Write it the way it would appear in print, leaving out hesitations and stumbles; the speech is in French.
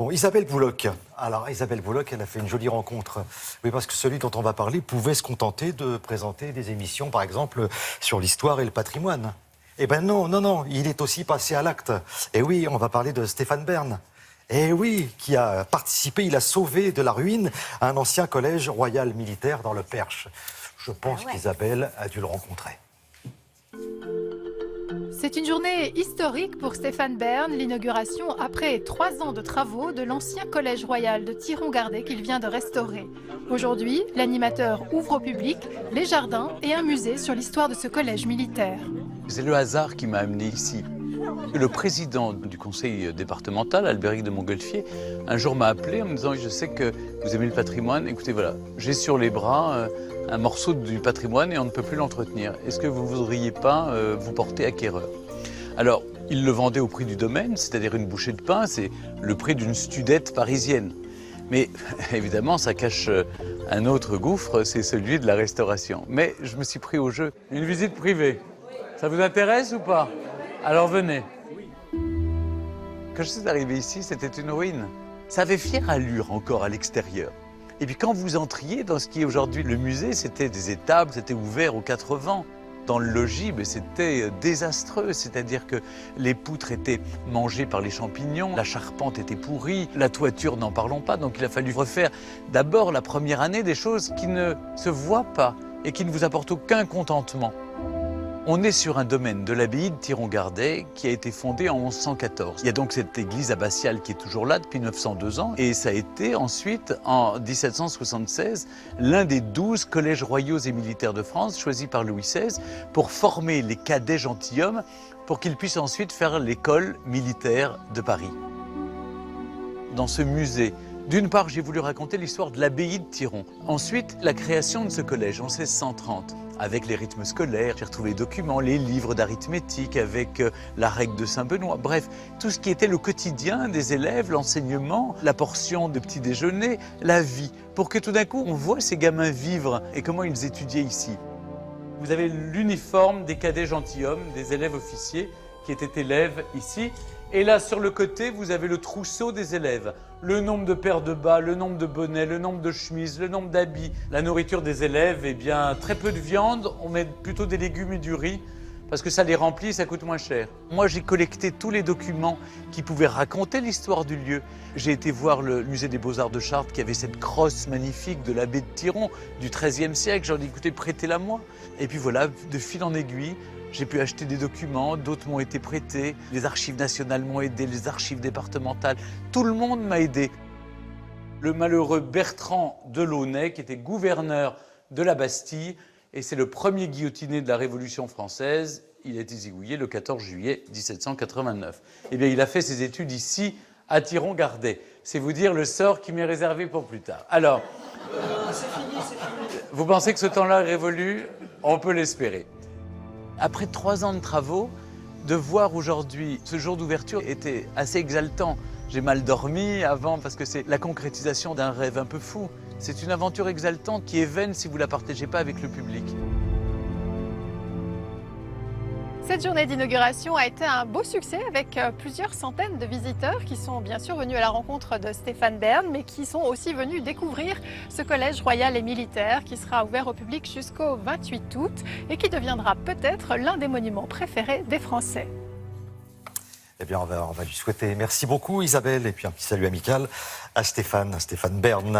Bon, Isabelle Bouloc. Alors, Isabelle Bouloc, elle a fait une jolie rencontre. Oui, parce que celui dont on va parler pouvait se contenter de présenter des émissions, par exemple, sur l'histoire et le patrimoine. Eh ben non, non, non, il est aussi passé à l'acte. Et oui, on va parler de Stéphane Bern. Et oui, qui a participé, il a sauvé de la ruine un ancien collège royal militaire dans le Perche. Je pense qu'Isabelle a dû le rencontrer. C'est une journée historique pour Stéphane Bern, l'inauguration après 3 ans de travaux de l'ancien collège royal de Thiron-Gardais qu'il vient de restaurer. Aujourd'hui, l'animateur ouvre au public les jardins et un musée sur l'histoire de ce collège militaire. C'est le hasard qui m'a amené ici. Le président du conseil départemental, Albéric de Montgolfier, un jour m'a appelé en me disant « Je sais que vous aimez le patrimoine, écoutez voilà, j'ai sur les bras un morceau du patrimoine et on ne peut plus l'entretenir. Est-ce que vous ne voudriez pas vous porter acquéreur ?» Alors, il le vendait au prix du domaine, c'est-à-dire une bouchée de pain, c'est le prix d'une studette parisienne. Mais évidemment, ça cache un autre gouffre, c'est celui de la restauration. Mais je me suis pris au jeu. Une visite privée, ça vous intéresse ou pas? Alors venez. Quand je suis arrivé ici, c'était une ruine. Ça avait fière allure encore à l'extérieur. Et puis quand vous entriez dans ce qui est aujourd'hui le musée, c'était des étables, c'était ouvert aux 4 vents. Dans le logis, c'était désastreux, c'est-à-dire que les poutres étaient mangées par les champignons, la charpente était pourrie, la toiture n'en parlons pas, donc il a fallu refaire d'abord la première année des choses qui ne se voient pas et qui ne vous apportent aucun contentement. On est sur un domaine de l'abbaye de Thiron-Gardais qui a été fondée en 1114. Il y a donc cette église abbatiale qui est toujours là depuis 902 ans et ça a été ensuite, en 1776, l'un des 12 collèges royaux et militaires de France choisis par Louis XVI pour former les cadets gentilshommes pour qu'ils puissent ensuite faire l'école militaire de Paris. Dans ce musée, d'une part, j'ai voulu raconter l'histoire de l'abbaye de Thiron. Ensuite, la création de ce collège en 1630. Avec les rythmes scolaires, j'ai retrouvé les documents, les livres d'arithmétique, avec la règle de Saint-Benoît. Bref, tout ce qui était le quotidien des élèves, l'enseignement, la portion de petit déjeuner, la vie. Pour que tout d'un coup, on voit ces gamins vivre et comment ils étudiaient ici. Vous avez l'uniforme des cadets gentilshommes, des élèves officiers qui étaient élèves ici. Et là, sur le côté, vous avez le trousseau des élèves. Le nombre de paires de bas, le nombre de bonnets, le nombre de chemises, le nombre d'habits. La nourriture des élèves, eh bien, très peu de viande. On met plutôt des légumes et du riz parce que ça les remplit et ça coûte moins cher. Moi, j'ai collecté tous les documents qui pouvaient raconter l'histoire du lieu. J'ai été voir le musée des Beaux-Arts de Chartres qui avait cette crosse magnifique de l'abbé de Thiron du XIIIe siècle. J'en ai écouté, prêtez-la moi. Et puis voilà, de fil en aiguille, j'ai pu acheter des documents, d'autres m'ont été prêtés, les archives nationales m'ont aidé, les archives départementales, tout le monde m'a aidé. Le malheureux Bertrand Delaunay, qui était gouverneur de la Bastille, et c'est le premier guillotiné de la Révolution française, il a été zigouillé le 14 juillet 1789. Eh bien, il a fait ses études ici, à Thiron-Gardais. C'est vous dire le sort qui m'est réservé pour plus tard. Alors, vous pensez que ce temps-là est révolu? On peut l'espérer. Après 3 ans de travaux, de voir aujourd'hui ce jour d'ouverture était assez exaltant. J'ai mal dormi avant parce que c'est la concrétisation d'un rêve un peu fou. C'est une aventure exaltante qui est vaine si vous ne la partagez pas avec le public. Cette journée d'inauguration a été un beau succès avec plusieurs centaines de visiteurs qui sont bien sûr venus à la rencontre de Stéphane Bern, mais qui sont aussi venus découvrir ce collège royal et militaire qui sera ouvert au public jusqu'au 28 août et qui deviendra peut-être l'un des monuments préférés des Français. Eh bien, on va lui souhaiter merci beaucoup, Isabelle, et puis un petit salut amical à Stéphane Bern.